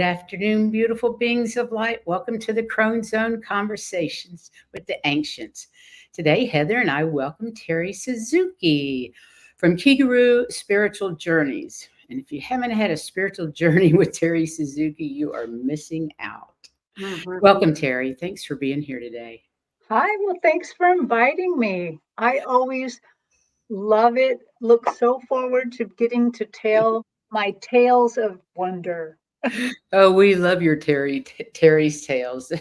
afternoon, beautiful beings of light. Welcome to the Crone Zone Conversations with the Ancients. Today, Heather and I welcome Terri Suzuki from Kigaru Spiritual Journeys. And if you haven't had a spiritual journey with Terri Suzuki, you are missing out. Welcome, Terri. Thanks for being here today. Hi, well, thanks for inviting me. I always love it. Look so forward to getting to tell my tales of wonder. Oh, we love your Terry's tales.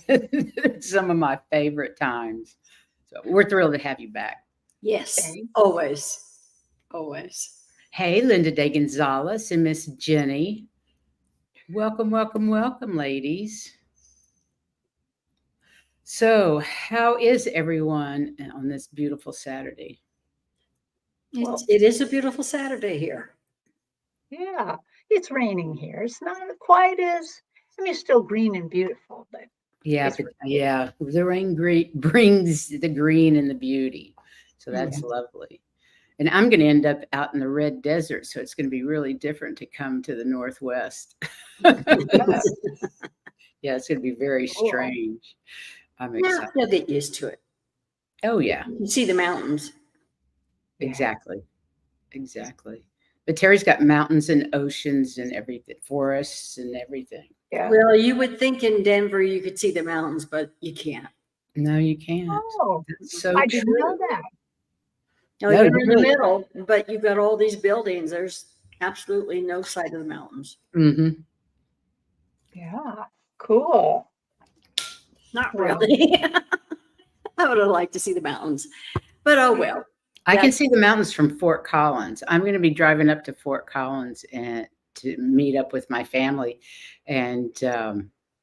Some of my favorite times. So we're thrilled to have you back. Yes, Okay. always. Always. Hey, Linda De Gonzalez and Miss Jenny. Welcome, welcome, welcome, ladies. So, how is everyone on this beautiful Saturday? It is a beautiful Saturday here. Yeah, it's raining here. It's not quite as, it's still green and beautiful, but Yeah, it's the rain brings the green and the beauty. So that's lovely. And I'm going to end up out in the red desert, so it's going to be really different to come to the Northwest. Yeah, it's going to be very strange. I'm excited. You'll get used to it. Oh, yeah. You can see the mountains. Exactly. But Terry's got mountains and oceans and everything, forests and everything. Yeah. Well, you would think in Denver you could see the mountains, but you can't. No, you can't. Oh, That's so I didn't know that. No, you're in the middle, but you've got all these buildings. There's absolutely no sight of the mountains. Mm-hmm. Yeah, cool. Not really. I would have liked to see the mountains, but oh well. I can see the mountains from Fort Collins. I'm going to be driving up to Fort Collins and to meet up with my family, and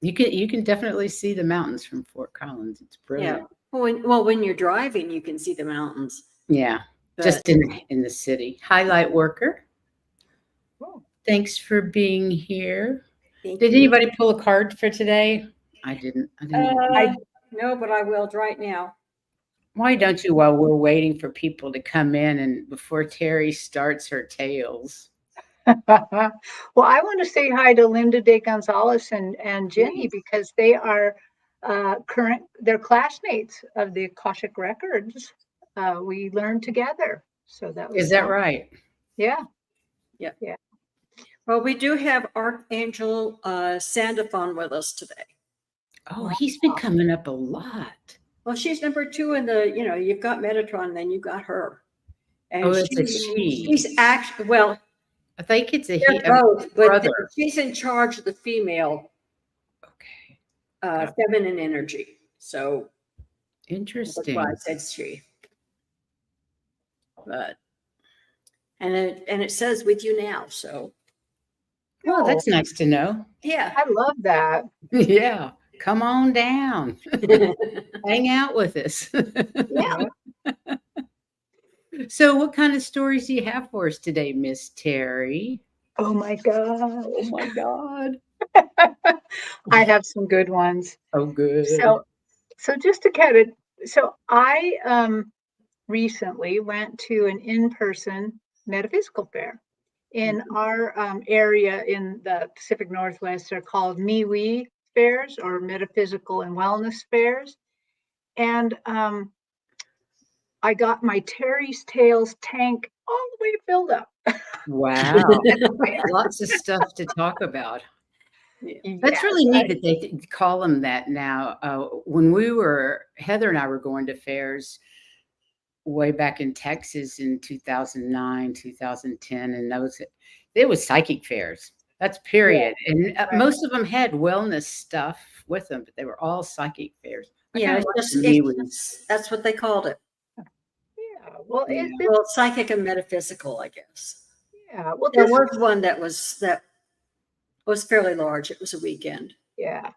you can definitely see the mountains from Fort Collins. It's brilliant. Yeah. Well, when you're driving, you can see the mountains. Yeah, but just in the city. Highlight worker. Oh. Thanks for being here. Did anybody pull a card for today? I didn't. No, but I will right now. Why don't you, while we're waiting for people to come in and before Terri starts her tales? Well, I want to say hi to Linda De Gonzalez and Jenny because they are they're classmates of the Akashic Records. We learned together. So that was Is that right? Yeah. Well, we do have Archangel Sandophon with us today. Oh, he's been coming up a lot. Well, she's number 2 in the, you've got Metatron, then you've got her. And it's a she. She's actually, well, I think it's a both, but brother. She's in charge of the female, feminine energy. So interesting. That's why I said she. But and it says with you now. So oh, that's nice to know. Yeah, I love that. Yeah, come on down, hang out with us. Yeah. So, what kind of stories do you have for us today, Miss Terri? Oh my God! Oh my God! I have some good ones. Oh, good. So just to kind of, so I recently went to an in-person metaphysical fair in our area in the Pacific Northwest. They're called MeWe fairs or metaphysical and wellness fairs, and I got my Terri's Tales tank all the way filled up. Wow. Lots of stuff to talk about. That's really neat that they call them that now. When Heather and I were going to fairs way back in Texas in 2009, 2010, and it was psychic fairs. That's period. Yeah. And most of them had wellness stuff with them, but they were all psychic fairs. Yeah, that's what they called it. Well, psychic and metaphysical, I guess. Yeah. Well, there was one that was fairly large. It was a weekend. Yeah.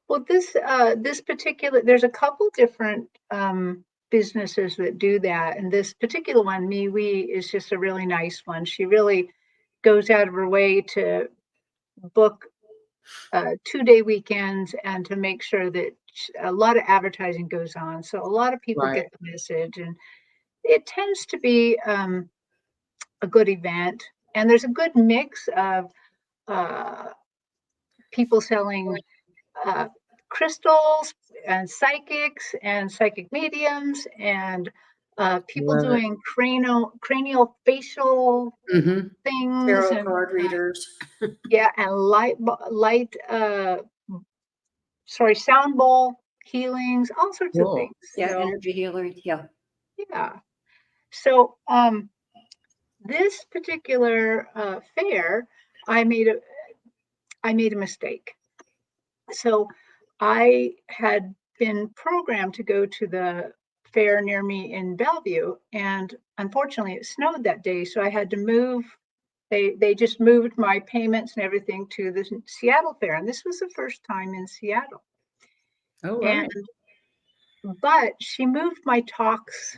Well, this particular, there's a couple different businesses that do that, and this particular one, MeWe, is just a really nice one. She really goes out of her way to book 2-day weekends and to make sure that a lot of advertising goes on, so a lot of people get the message, and it tends to be a good event, and there's a good mix of people selling crystals and psychics and psychic mediums and people Love it. doing cranial facial Mm-hmm. things Tarot and card readers. yeah, and sound bowl healings, all sorts of Cool. things. Yeah, So, energy healing. Yeah. yeah. So this particular fair, I made a mistake. So I had been programmed to go to the fair near me in Bellevue, and unfortunately it snowed that day, so I had to move. They just moved my payments and everything to the Seattle fair, and this was the first time in Seattle. Oh, And right. but she moved my talks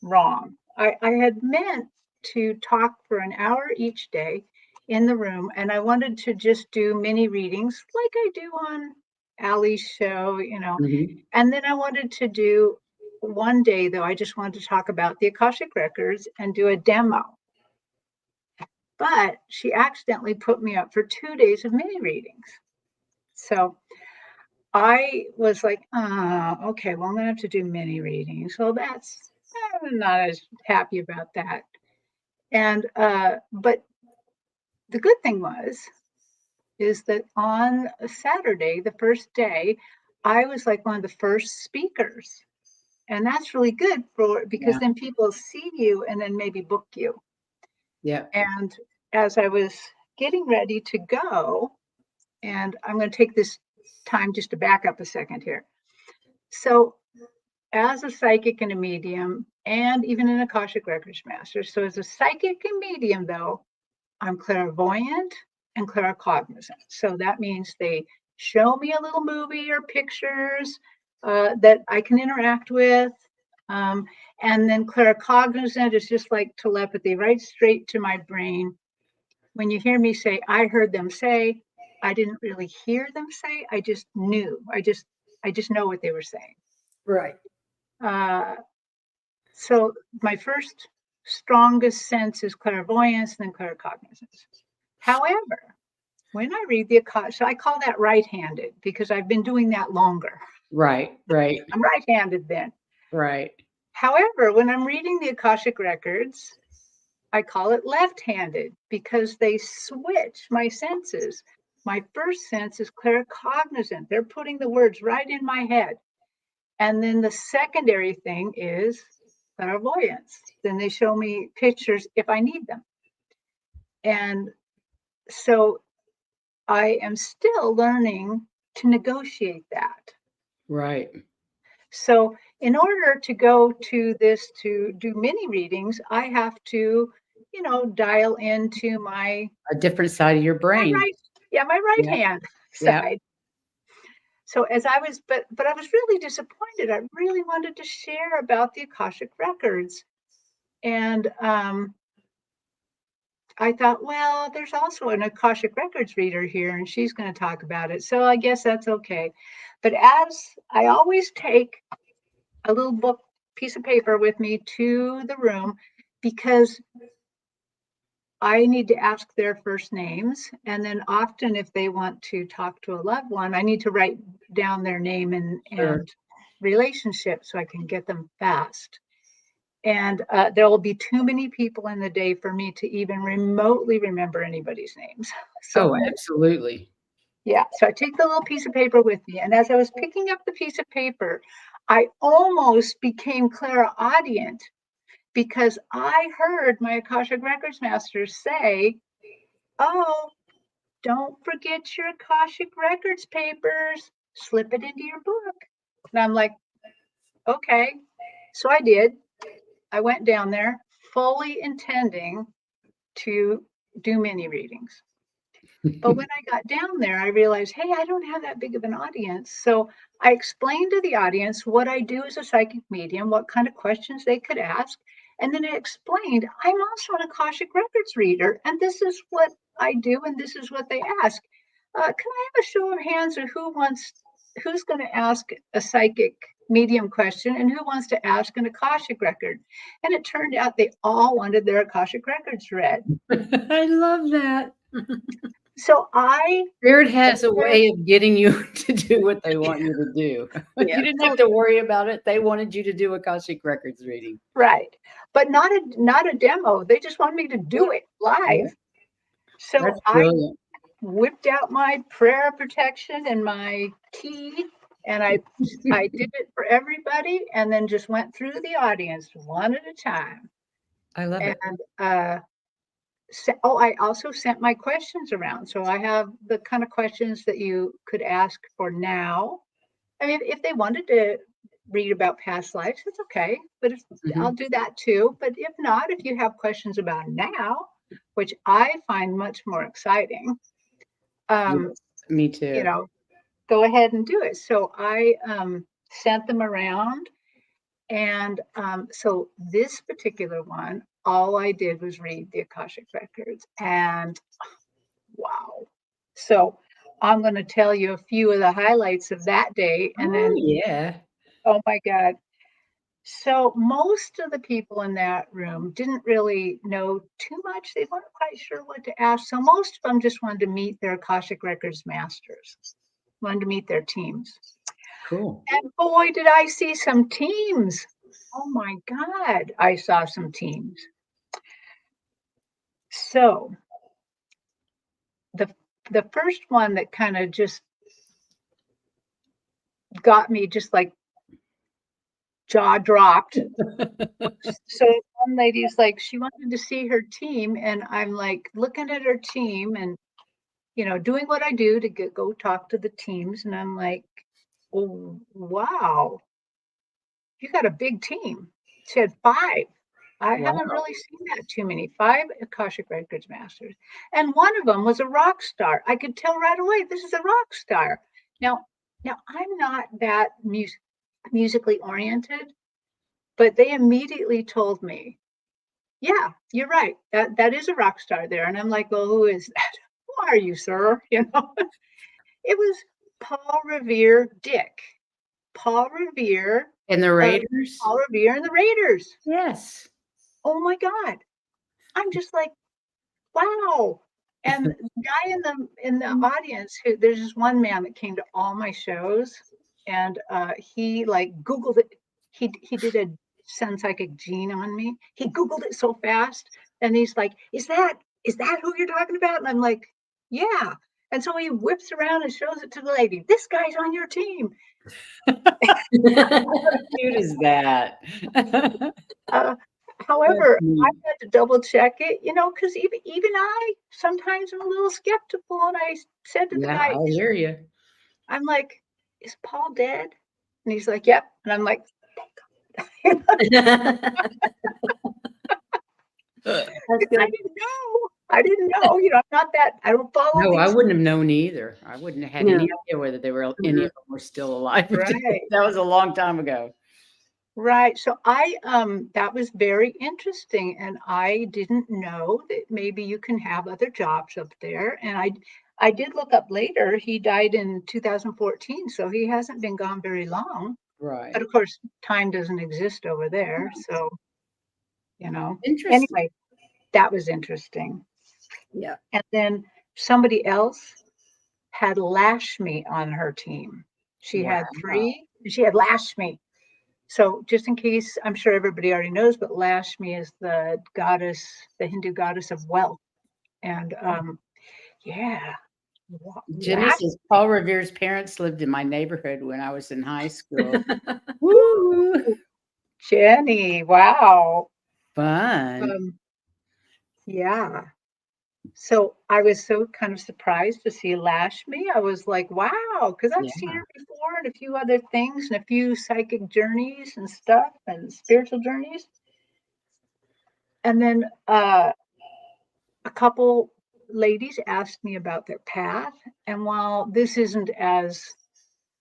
wrong. I had meant to talk for an hour each day in the room, and I wanted to just do mini readings like I do on Allie's show, Mm-hmm. And then I wanted to do one day, though, I just wanted to talk about the Akashic Records and do a demo. But she accidentally put me up for 2 days of mini readings. So I was like, okay, well, I'm going to have to do mini readings. So I'm not as happy about that. And, but the good thing is that on a Saturday, the first day, I was like one of the first speakers. And that's really good because Yeah. then people see you and then maybe book you. Yeah. And as I was getting ready to go, and I'm going to take this time just to back up a second here. So as a psychic and a medium, and even an Akashic Records master. So as a psychic and medium, though, I'm clairvoyant and claircognizant. So that means they show me a little movie or pictures that I can interact with. And then claircognizant is just like telepathy, right straight to my brain. When you hear me say, I heard them say, I didn't really hear them say, I just knew. I just know what they were saying. Right. So my first strongest sense is clairvoyance and then claircognizance. However, when I read the Akashic, so I call that right-handed because I've been doing that longer. Right. Right. I'm right-handed then. Right. However, when I'm reading the Akashic Records, I call it left-handed because they switch my senses. My first sense is claircognizant. They're putting the words right in my head. And then the secondary thing is clairvoyance. Then they show me pictures if I need them. And so I am still learning to negotiate that. Right. So in order to go to this to do mini readings, I have to, dial into my A different side of your brain. my right Yeah. hand Yeah. side. So as I was, but I was really disappointed. I really wanted to share about the Akashic Records. And I thought, well, there's also an Akashic Records reader here, and she's going to talk about it. So I guess that's okay. But as I always take a little book, piece of paper with me to the room, because I need to ask their first names. And then often if they want to talk to a loved one, I need to write down their name and relationship so I can get them fast. And there will be too many people in the day for me to even remotely remember anybody's names. So, absolutely. yeah. So I take the little piece of paper with me. And as I was picking up the piece of paper, I almost became clairaudient because I heard my Akashic Records master say, oh, don't forget your Akashic Records papers. Slip it into your book. And I'm like, okay. So I did. I went down there fully intending to do mini readings. But when I got down there, I realized, hey, I don't have that big of an audience. So I explained to the audience what I do as a psychic medium, what kind of questions they could ask. And then I explained, I'm also an Akashic Records reader, and this is what I do, and this is what they ask. Can I have a show of hands of who's going to ask a psychic medium question and who wants to ask an Akashic record? And it turned out they all wanted their Akashic Records read. I love that. So Spirit has a way of getting you to do what they want you to do. Yeah. You didn't have to worry about it. They wanted you to do Akashic Records reading. right, but not a demo. They just wanted me to do it live. So That's I brilliant. whipped out my prayer of protection and my key, and I did it for everybody, and then just went through the audience one at a time. I love it. And I also sent my questions around. So I have the kind of questions that you could ask for now. I mean, if they wanted to read about past lives, it's okay. But I'll do that too. But if not, if you have questions about now, which I find much more exciting, Yes, me too. go ahead and do it. So I sent them around. And so this particular one, all I did was read the Akashic Records. And wow. So I'm going to tell you a few of the highlights of that day. And then, yeah. oh my God. So most of the people in that room didn't really know too much. They weren't quite sure what to ask. So most of them just wanted to meet their Akashic Records masters, wanted to meet their teams. Cool. And boy, did I see some teams. Oh my God, I saw some teams. So the first one that kind of just got me just like jaw dropped. So one lady's like, she wanted to see her team, and I'm like looking at her team and doing what I do to go talk to the teams, and I'm like, oh wow, you got a big team. She had 5. I haven't really seen that too many. 5 Akashic Records masters. And one of them was a rock star. I could tell right away, this is a rock star. Now I'm not that musically oriented, but they immediately told me, yeah, you're right. That is a rock star there. And I'm like, well, who is that? Who are you, sir? It was Paul Revere Dick. Paul Revere. And the Raiders? Paul Revere and the Raiders. Yes. Oh my God. I'm just like, wow. And the guy in the audience, there's this one man that came to all my shows, and he like Googled it. He did a Sun Psychic Gene on me. He Googled it so fast, and he's like, is that who you're talking about? And I'm like, yeah. And so he whips around and shows it to the lady. This guy's on your team. How cute is that? However, I had to double check it, because even I sometimes am a little skeptical. And I said to the Yeah, guy, I hear you. I'm like, is Paul dead? And he's like, yep. And I'm like, thank God. I didn't know. I'm not that. I don't follow. No, I wouldn't have known either. I wouldn't have had any idea whether any of them were still alive. Right. That was a long time ago. Right. So that was very interesting. And I didn't know that maybe you can have other jobs up there. And I did look up later. He died in 2014. So he hasn't been gone very long. Right. But of course, time doesn't exist over there. So, Interesting. Anyway, that was interesting. Yeah. And then somebody else had Lashmi on her team. She had 3. She had Lashmi. So just in case, I'm sure everybody already knows, but Lashmi is the goddess, the Hindu goddess of wealth. And yeah. Jenny says Paul Revere's parents lived in my neighborhood when I was in high school. Woo! Jenny, wow. Fun. Yeah. So I was so kind of surprised to see Lashmi. I was like, wow, because I've seen her before and a few other things and a few psychic journeys and stuff and spiritual journeys. And then a couple ladies asked me about their path. And while this isn't as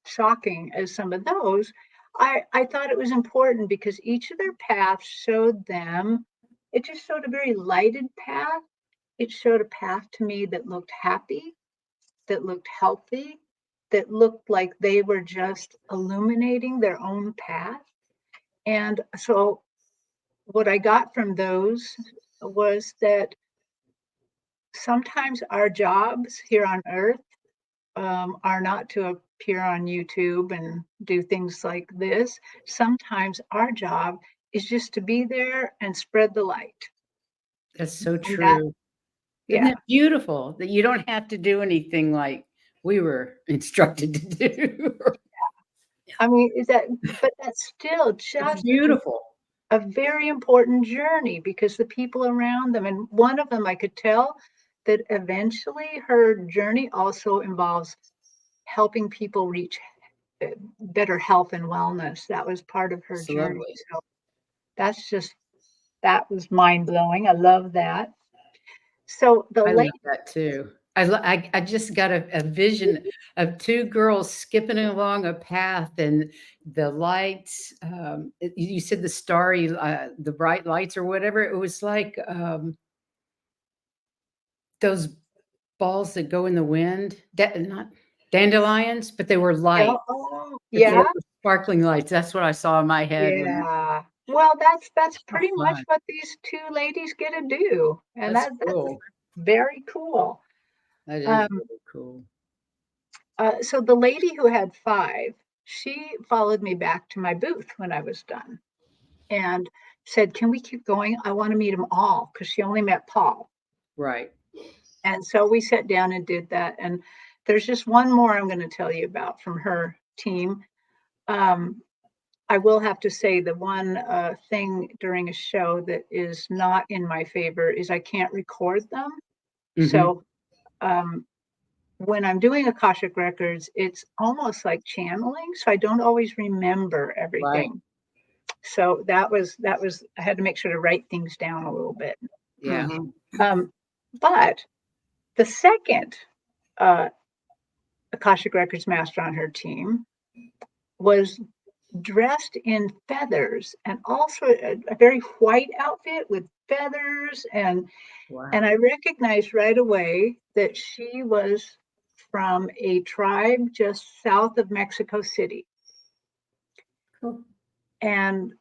shocking as some of those, I thought it was important because each of their paths showed them, it just showed a very lighted path. It showed a path to me that looked happy, that looked healthy, that looked like they were just illuminating their own path. And so what I got from those was that sometimes our jobs here on Earth are not to appear on YouTube and do things like this. Sometimes our job is just to be there and spread the light. That's so And that, true. Isn't yeah. it beautiful that you don't have to do anything like we were instructed to do? I mean, but that's still It's just beautiful. a very important journey because the people around them, and one of them I could tell that eventually her journey also involves helping people reach better health and wellness. That was part of her It's journey. lovely. So that was mind blowing. I love that. So the I love lady, that too. I just got a vision of two girls skipping along a path and the lights. You said the starry, the bright lights or whatever. It was like those balls that go in the wind. Not dandelions, but they were yeah, light. oh, But they yeah, were sparkling lights. That's what I saw in my head when yeah. Well, that's so pretty much fun. what these two ladies get to do, and That's that's cool. very cool. That is Um, really cool. so the lady who had 5, she followed me back to my booth when I was done and said, "Can we keep going? I want to meet them all," because she only met Paul. Right. And so we sat down and did that. And there's just one more I'm going to tell you about from her team. Um, I will have to say the one thing during a show that is not in my favor is I can't record them. Mhm. So when I'm doing Akashic Records, it's almost like channeling. So I don't always remember Right. everything. So that was I had to make sure to write things down a little bit. Yeah. Um, but the second uh, Akashic Records master on her team was dressed in feathers and also a very white outfit with feathers and Wow. I recognized right away that she was from a tribe just south of Mexico City. Cool. And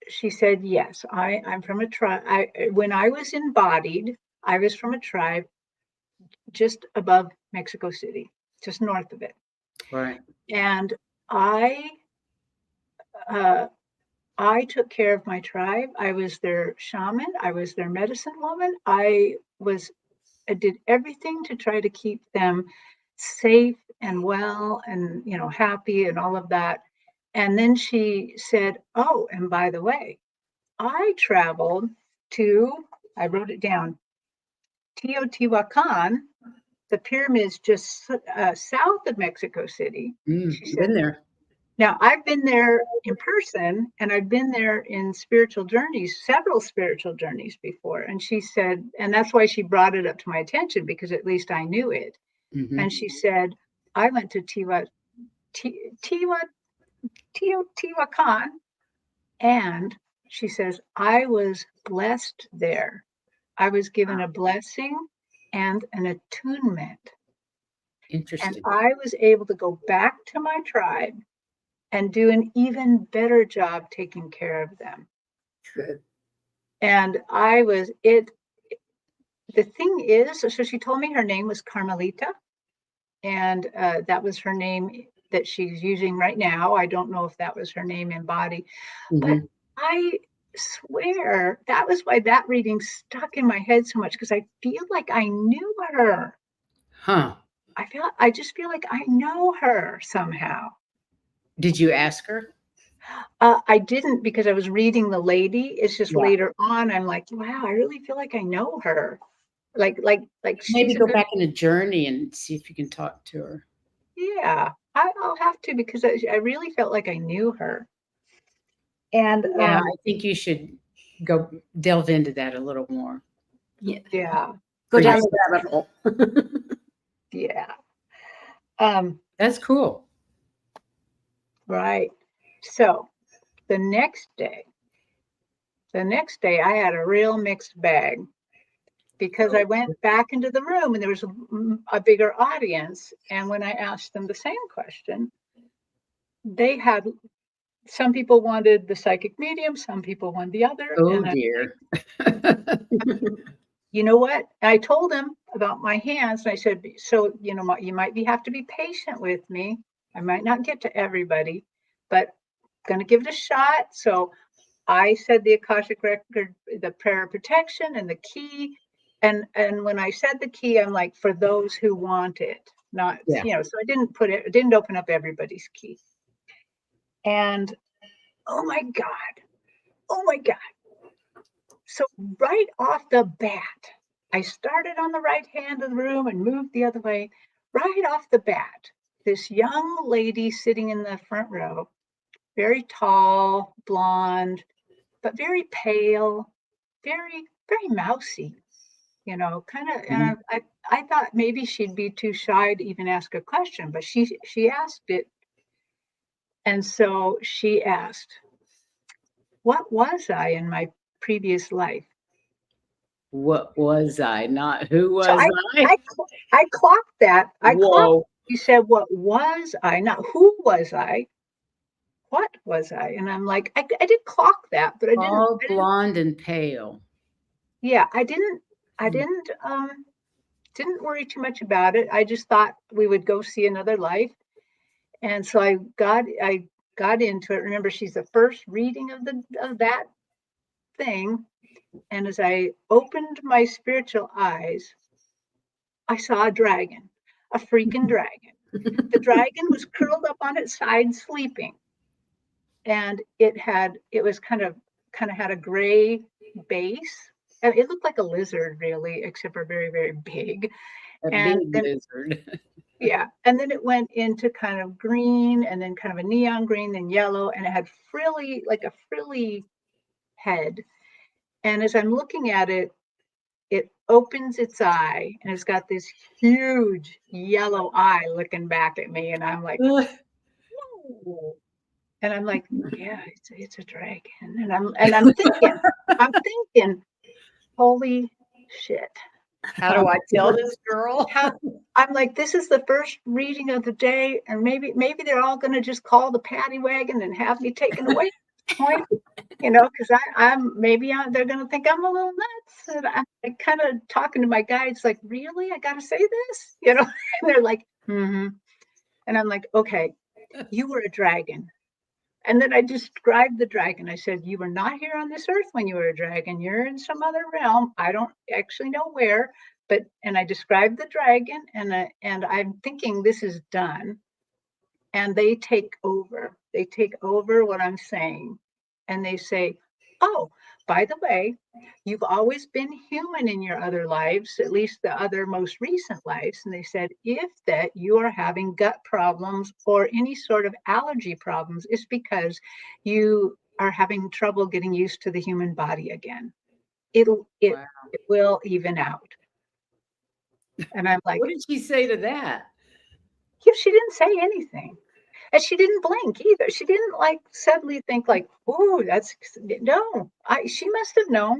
she said, "Yes, I'm from a tribe. When I was embodied, I was from a tribe just above Mexico City, just north of it. Right. And I uh, I took care of my tribe. I was their shaman. I was their medicine woman. I did everything to try to keep them safe and well and happy and all of that. And then she said, "Oh, and by the way, I traveled to, I wrote it down, Teotihuacan, the pyramids just south of Mexico City." She said, Been there. "Now, I've been there in person and I've been there in spiritual journeys, several spiritual journeys before." And she said, and that's why she brought it up to my attention because at least I knew it. Mhm. And she said, "I went to Teotihuacan, and she says, I was blessed there. I was given a blessing and an attunement. And Interesting. I was able to go back to my tribe and do an even better job taking care of them." Good. And I was it. The thing is, so she told me her name was Carmelita, and that was her name that she's using right now. I don't know if that was her name in body, but Mhm. I swear that was why that reading stuck in my head so much because I feel like I knew her. Huh. I just feel like I know her somehow. Did you ask her? I didn't because I was reading the lady. It's just Yeah. later on, I'm like, wow, I really feel like I know her. Like Maybe she's a go good, back in a journey and see if you can talk to her. yeah. I'll have to because I really felt like I knew her. And Yeah, I think you should go delve into that a little more. Yeah. yeah, Go For down yourself. the rabbit hole. yeah. Um, That's cool. right. So the next day, I had a real mixed bag because I went back into the room and there was a bigger audience. And when I asked them the same question, they had some people wanted the psychic medium, some people wanted the other. Oh And dear. you know what? I told him about my hands. And I said, so, you know, you might have to be patient with me. I might not get to everybody, but going to give it a shot. So I said the Akashic record, the prayer of protection and the key. And when I said the key, I'm like, for those who want it, not, you know, so I didn't open up everybody's key. And oh my God. So right off the bat, I started on the right hand of the room and moved the other way. Right off the bat, this young lady sitting in the front row, very tall, blonde, but very pale, very, very mousy, you know, kind of. And I thought maybe she'd be too shy to even ask a question, but she asked it. And so she asked, what was I in my previous life? What was I? Not who was So I clocked that. Whoa. He said, what was I? Not who was I? What was I? And I'm like, I did clock that, but I didn't. All blonde and pale. Yeah, I didn't worry too much about it. I just thought we would go see another life. And so I got into it. Remember, she's the first reading of that thing. And as I opened my spiritual eyes, I saw a dragon, a freaking dragon. The dragon was curled up on its side, sleeping. And it was kind of had a gray base. And it looked like a lizard, really, except for very, very big. Big lizard. Yeah. And then it went into kind of green, and then kind of a neon green, then yellow, and it had like a frilly head. And as I'm looking at it, it opens its eye, and it's got this huge yellow eye looking back at me. And I'm like, whoa. And I'm like, yeah, it's a dragon. And I'm thinking, holy shit. How do I tell this girl? I'm like, this is the first reading of the day, and maybe they're all going to just call the paddy wagon and have me taken away at this point, you know, because they're going to think I'm a little nuts. And I'm kind of talking to my guides, like, really, I got to say this, you know? And they're like, mm-hmm. And I'm like, okay, you were a dragon. And then I described the dragon. I said, you were not here on this earth when you were a dragon. You're in some other realm. I don't actually know where, and I described the dragon, and I'm thinking this is done. And they take over. They take over what I'm saying. And they say, oh, by the way, you've always been human in your other lives, at least the other most recent lives. And they said, if that you are having gut problems or any sort of allergy problems, it's because you are having trouble getting used to the human body again. It will even out. And I'm like, what did she say to that? Yeah, she didn't say anything. And she didn't blink either. She didn't like suddenly think like, "Oh, no." She must have known.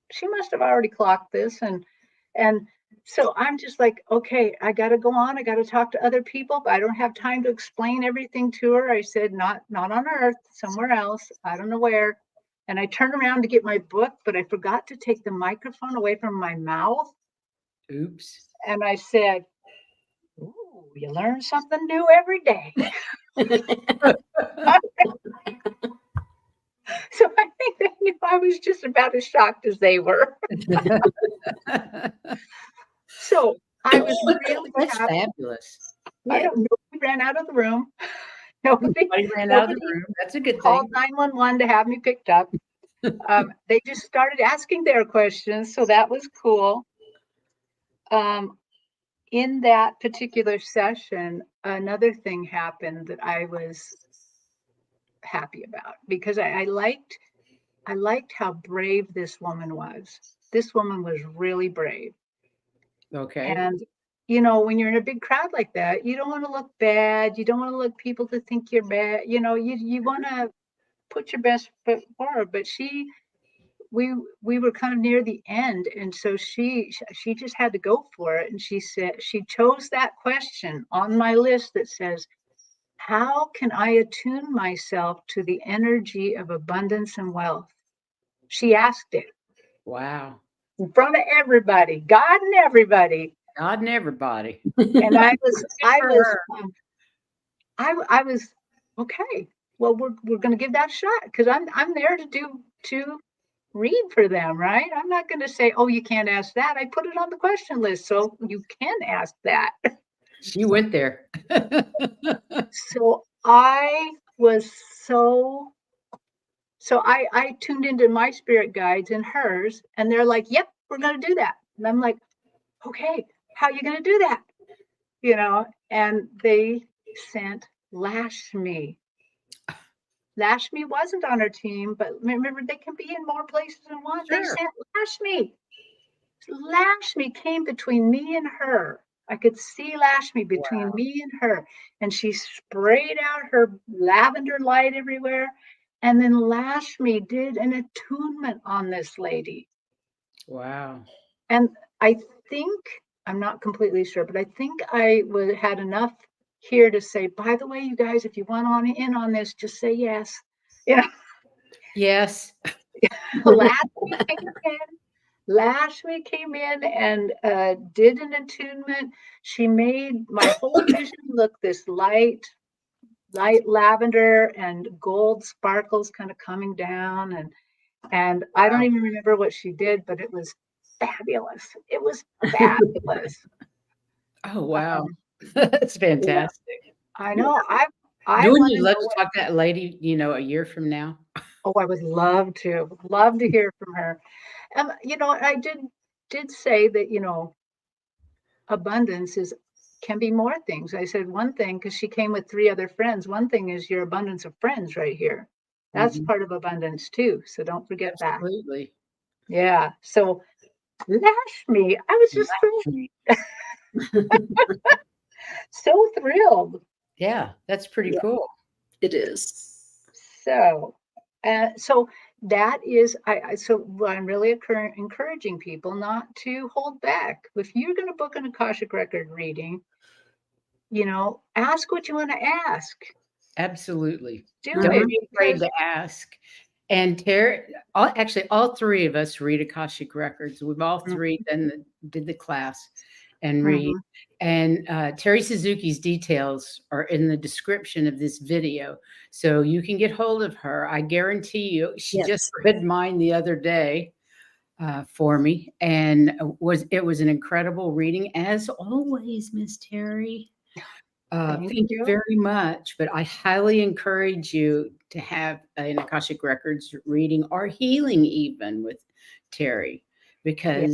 She must have already clocked this, and so I'm just like, okay, I got to go on. I got to talk to other people, but I don't have time to explain everything to her. I said, not on Earth, somewhere else. I don't know where. And I turned around to get my book, but I forgot to take the microphone away from my mouth. Oops. And I said, ooh, you learn something new every day. So I think they knew I was just about as shocked as they were. So I was really That's happy. fabulous. I don't know. We ran out of the room. Nobody ran out of the room. That's a good called thing. 911 to have me picked up. They just started asking their questions, so that was cool. In that particular session, another thing happened that I was happy about, because I liked how brave this woman was. This woman was really brave. Okay. And, you know, when you're in a big crowd like that, you don't want to look bad. You don't want to look people to think you're bad. You know, you want to put your best foot forward. But we were kind of near the end. And so she just had to go for it. And she said, she chose that question on my list that says, how can I attune myself to the energy of abundance and wealth? She asked it. Wow. in front of everybody, God and everybody. God and everybody. And I for her. was okay. Well, we're going to give that a shot because I'm there to read for them, right? I'm not going to say, oh, you can't ask that. I put it on the question list, so you can ask that. She went there. So I was so I tuned into my spirit guides and hers, and they're like, yep, we're going to do that. And I'm like, okay, how are you going to do that? You know, and they sent Lashmi. Lashmi wasn't on her team, but remember, they can be in more places than one. Sure. They sent Lashmi. Lashmi came between me and her. I could see Lashmi between me and her, and she sprayed out her lavender light everywhere. And then Lashmi did an attunement on this lady. Wow. And I think, I'm not completely sure, but I think I had enough here to say, by the way, you guys, if you want in on this, just say yes. You know, Yes. Lashmi came in and did an attunement. She made my whole vision look this light lavender and gold sparkles kind of coming down. And I don't even remember what she did, but it was fabulous. It was fabulous. Oh, wow. That's fantastic. Yeah, I know. I Wouldn't you love to talk to that lady, a year from now? Oh, I would love to hear from her. I did say that, abundance can be more things. I said one thing because she came with 3 other friends. One thing is your abundance of friends right here. That's part of abundance too. So don't forget that. Absolutely. Yeah. So Lashmi, I was just so thrilled. Yeah, that's pretty cool. It is. So that is, I'm really encouraging people not to hold back. If you're going to book an Akashic Record reading, ask what you want to ask. Absolutely. Do Don't it. be afraid to ask. And Terri, all 3 of us read Akashic Records. We've all 3 did the class and read. And Terri Suzuki's details are in the description of this video. So you can get hold of her. I guarantee you, she just read mine the other day for me. And it was an incredible reading, as always, Miss Terri. Thank you very much. But I highly encourage you to have an Akashic Records reading or healing even with Terri, because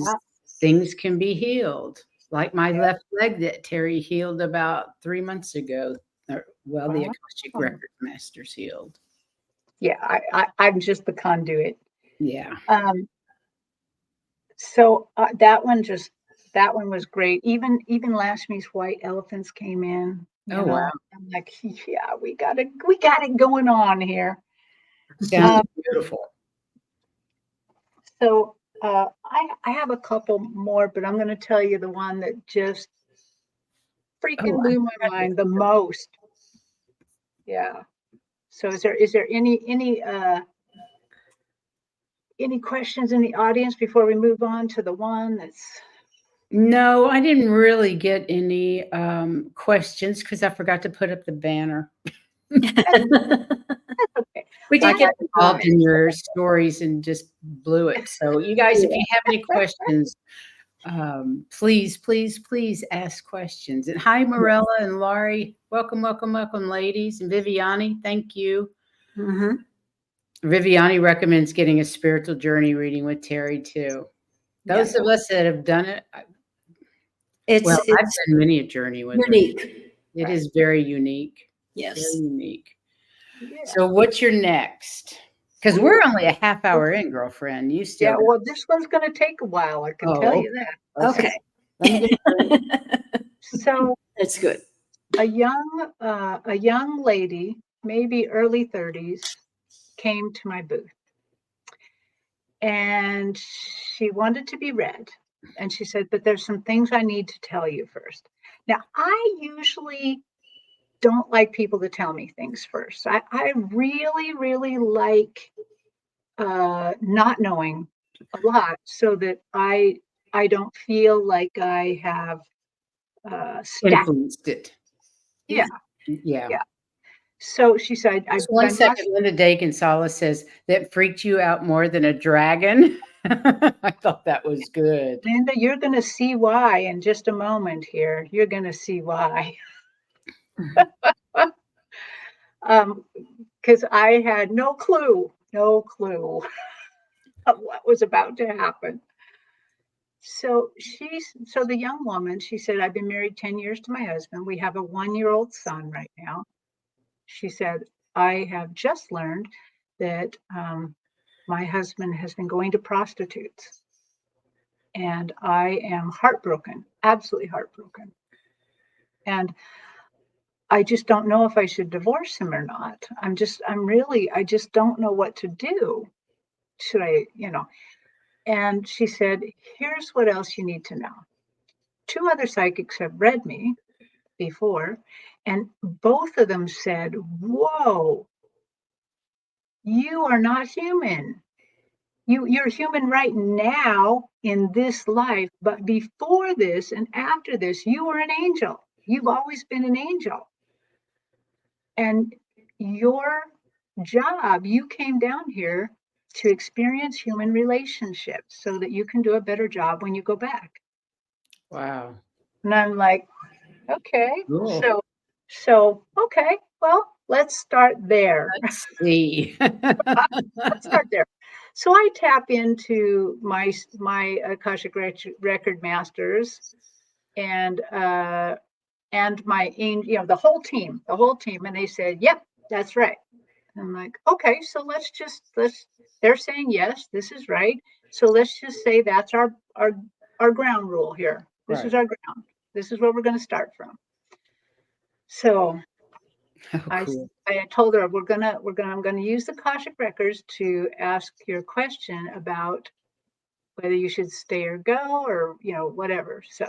things can be healed. Like my left leg that Terri healed about 3 months ago. The Akashic Records masters healed. Yeah, I'm just the conduit. Yeah. So that one was great. Even Lashmi's white elephants came in. Wow! I'm like, yeah, we got it going on here. Sounds beautiful. So I have a couple more, but I'm going to tell you the one that just freaking blew my mind the most. Yeah. So is there any questions in the audience before we move on to the one that's? No, I didn't really get any questions because I forgot to put up the banner. Okay. We did get involved in your stories and just blew it. So you guys, if you have any questions, please ask questions. And hi, Morella and Laurie. Welcome, ladies. And Viviani, thank you. Viviani recommends getting a spiritual journey reading with Terri too. Those of us that have done it, I've done many a journey with unique. her. It is very unique. Yes. Very unique. Yeah. So what's your next? Because we're only a half hour in, girlfriend. You still. Yeah, well, this one's going to take a while. I can tell you that. Okay. So that's good. A young lady, maybe early 30s, came to my booth. And she wanted to be read. And she said, but there's some things I need to tell you first. Now, I usually don't like people to tell me things first. I really, really like not knowing a lot so that I don't feel like I have Influenced it. Yeah. Yeah. Yeah. So she said, Just one second, Linda Day Gonzalez says, that freaked you out more than a dragon. I thought that was good. Linda, you're going to see why in just a moment here. You're going to see why. Because I had no clue of what was about to happen. So the young woman, she said, I've been married 10 years to my husband. We have a 1-year-old son right now. She said, I have just learned that my husband has been going to prostitutes. And I am heartbroken, absolutely heartbroken. And I just don't know if I should divorce him or not. I just don't know what to do. Should I, And she said, here's what else you need to know. 2 other psychics have read me before, and both of them said, whoa, you are not human. You're human right now in this life, but before this and after this, you were an angel. You've always been an angel. And your job, you came down here to experience human relationships so that you can do a better job when you go back. Wow. And I'm like, okay, Cool. so okay, well, let's start there. Let's see. Let's start there. So I tap into my Akashic record masters and my the whole team, and they said, yep, that's right. And I'm like, okay, so let's they're saying yes, this is right. So let's just say that's our ground rule here. This is our ground. This is where we're going to start from. So Cool. I told her I'm gonna use the Akashic records to ask your question about whether you should stay or go or whatever. So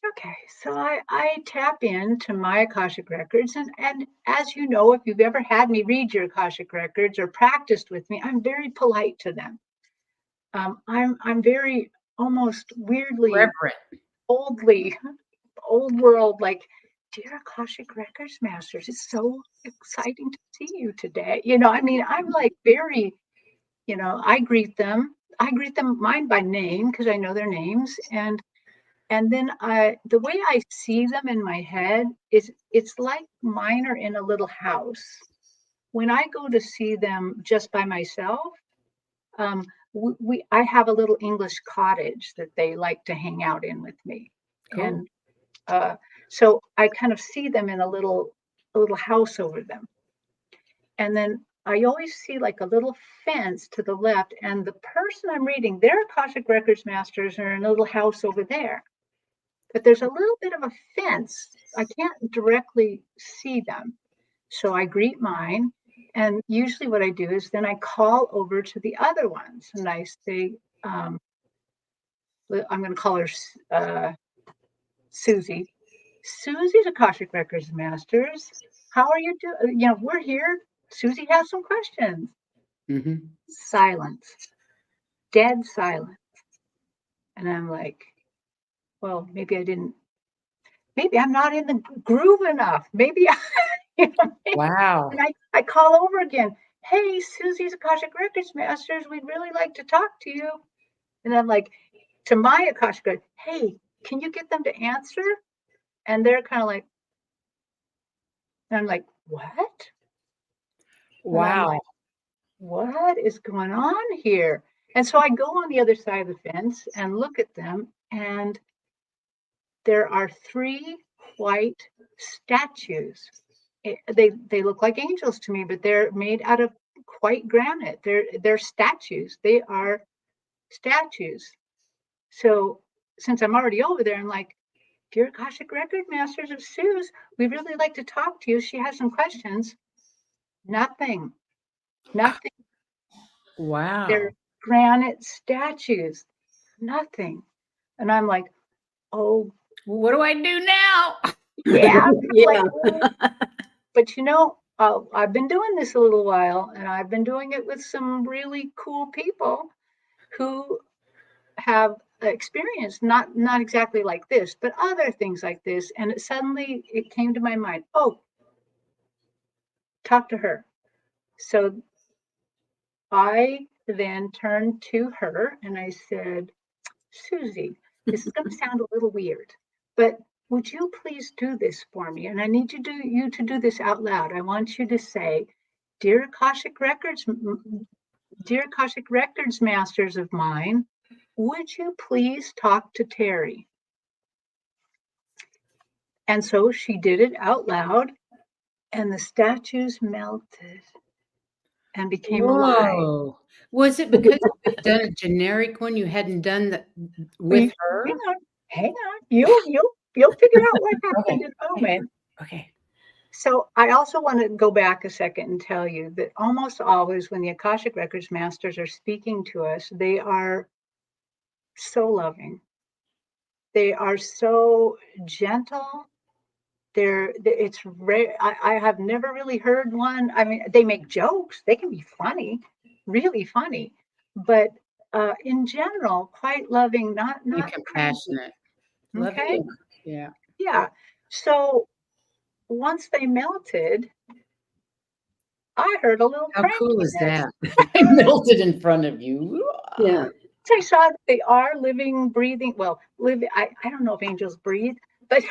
okay, so I tap into my Akashic records, and as you know, if you've ever had me read your Akashic records or practiced with me, I'm very polite to them. I'm very almost weirdly Reverent. old world, like, dear Akashic Records Masters, it's so exciting to see you today. I'm like very, I greet them mine by name because I know their names. And then the way I see them in my head is it's like mine are in a little house. When I go to see them just by myself, I have a little English cottage that they like to hang out in with me. Cool. And so I kind of see them in a little house over them. And then I always see like a little fence to the left, and the person I'm reading, their Akashic Records Masters are in a little house over there. But there's a little bit of a fence. I can't directly see them. So I greet mine. And usually what I do is then I call over to the other ones and I say, I'm going to call her Susie. Susie's Akashic Records Masters. How are you doing? We're here. Susie has some questions. Mm-hmm. Silence. Dead silence. And I'm like, well, maybe I'm not in the groove enough. Maybe Wow. And I call over again. Hey, Susie's Akashic Records Masters, we'd really like to talk to you. And I'm like, to my Akashic, hey, can you get them to answer? And they're kind of like, and I'm like, what? Wow. Like, what is going on here? And so I go on the other side of the fence and look at them, and there are 3 white statues. They look like angels to me, but they're made out of white granite. They're statues. They are statues. So since I'm already over there, I'm like, dear Akashic Record Masters of Suze, we'd really like to talk to you. She has some questions. Nothing. Wow. They're granite statues. Nothing. And I'm like, oh, what do I do now? yeah. Yeah. Like, oh. But I've been doing this a little while, and I've been doing it with some really cool people who have experienced not exactly like this, but other things like this. And suddenly it came to my mind, oh, talk to her. So I then turned to her and I said, Susie, this is going to sound a little weird, but would you please do this for me? And I need you to do this out loud. I want you to say, dear Akashic Records, masters of mine, would you please talk to Terri? And so she did it out loud, and the statues melted and became alive. Whoa. Was it because you'd done a generic one? You hadn't done that with her? Hang on. You'll figure out what happened in a moment. Okay. So I also want to go back a second and tell you that almost always when the Akashic Records masters are speaking to us, they are so loving. They are so gentle. It's rare. I have never really heard one. I mean, they make jokes. They can be funny, really funny, but in general, quite loving, not compassionate. Okay. Yeah. Yeah. So once they melted, I heard a little. How cool is that? They melted in front of you. Yeah. I saw that they are living, breathing. Well, living. I don't know if angels breathe, but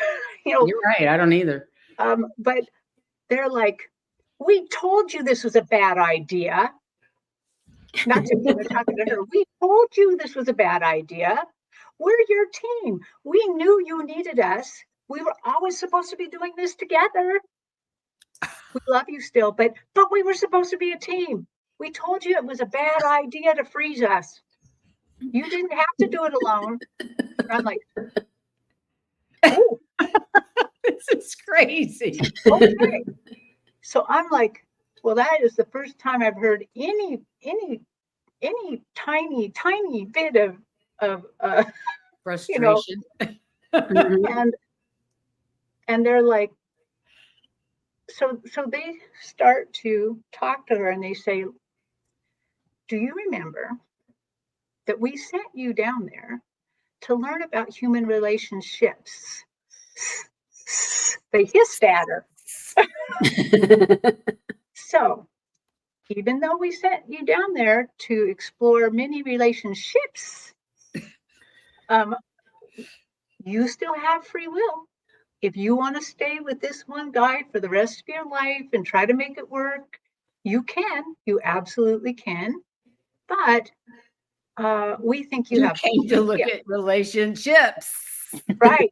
You're right. I don't either. But they're like, we told you this was a bad idea. Not to be talking to her. We told you this was a bad idea. We're your team. We knew you needed us. We were always supposed to be doing this together. We love you still, but we were supposed to be a team. We told you it was a bad idea to freeze us. You didn't have to do it alone. And I'm like, oh, this is crazy. Okay. So I'm like, well, that is the first time I've heard any tiny bit of frustration. And they're like, so they start to talk to her and they say, do you remember that we sent you down there to learn about human relationships? They hissed at her. So even though we sent you down there to explore many relationships, you still have free will. If you want to stay with this one guy for the rest of your life and try to make it work, you can. You absolutely can. But we think you have to look at relationships. Right.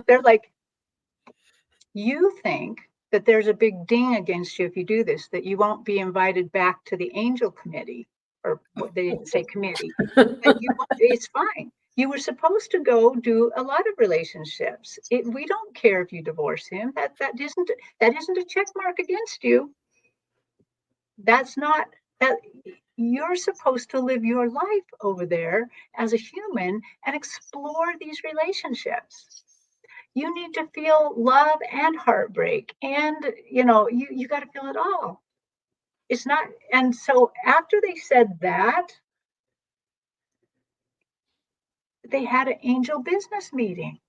They're like, you think that there's a big ding against you if you do this, that you won't be invited back to the angel committee, or what they didn't say committee. It's fine. You were supposed to go do a lot of relationships. We don't care if you divorce him. That isn't a check mark against you. That's not that. You're supposed to live your life over there as a human and explore these relationships. You need to feel love and heartbreak, and you got to feel it all. It's not. And so after they said that, they had an angel business meeting.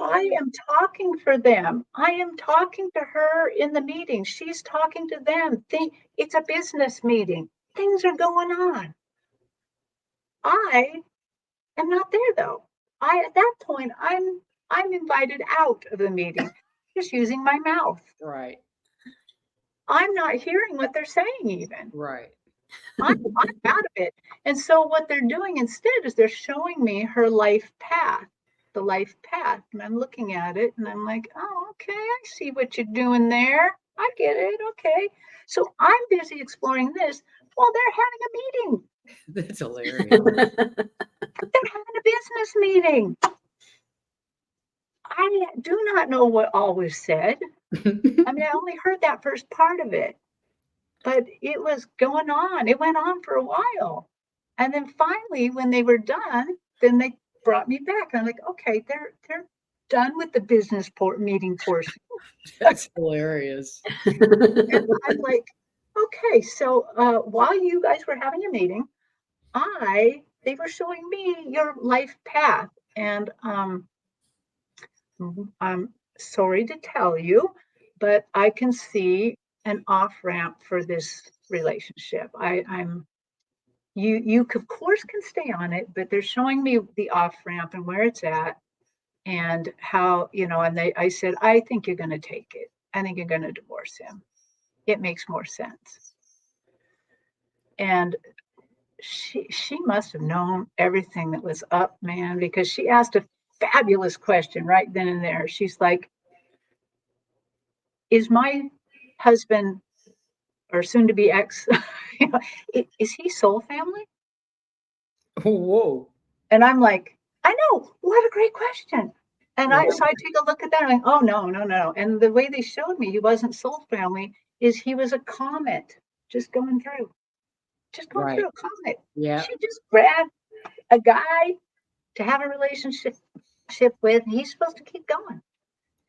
I am talking for them. I am talking to her in the meeting. She's talking to them. It's a business meeting. Things are going on. I am not there though. At that point, I'm invited out of the meeting, just using my mouth. Right. I'm not hearing what they're saying even. Right. I'm out of it. And so what they're doing instead is they're showing me her life path, the life path. And I'm looking at it and I'm like, oh, okay, I see what you're doing there. I get it. Okay. So I'm busy exploring this while they're having a meeting. That's hilarious. They're having a business meeting. I do not know what all was said. I mean, I only heard that first part of it, but it was going on. It went on for a while. And then finally, when they were done, then they brought me back. And I'm like, okay, they're done with the business meeting portion. That's hilarious. And I'm like, okay, so while you guys were having a meeting, they were showing me your life path. And I'm sorry to tell you, but I can see an off ramp for this relationship. You of course can stay on it, but they're showing me the off ramp and where it's at and how, and I said, I think you're going to take it. I think you're going to divorce him. It makes more sense. And she must have known everything that was up, man, because she asked a fabulous question right then and there. She's like, is my husband or soon to be ex, is he soul family? Whoa. And I'm like, I know, what a great question. And so I take a look at that and I'm like, oh, no. And the way they showed me he wasn't soul family is he was a comet just going through a comet. Yeah. She just grabbed a guy to have a relationship with, and he's supposed to keep going.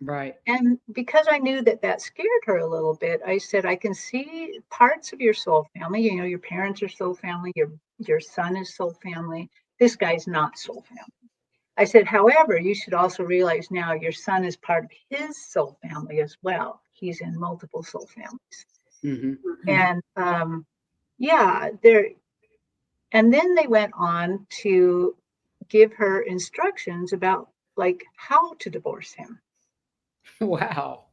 Right. And because I knew that scared her a little bit, I said, I can see parts of your soul family. Your parents are soul family. Your son is soul family. This guy's not soul family. I said, however, you should also realize now your son is part of his soul family as well. He's in multiple soul families. Mm-hmm. And and then they went on to give her instructions about like how to divorce him. Wow.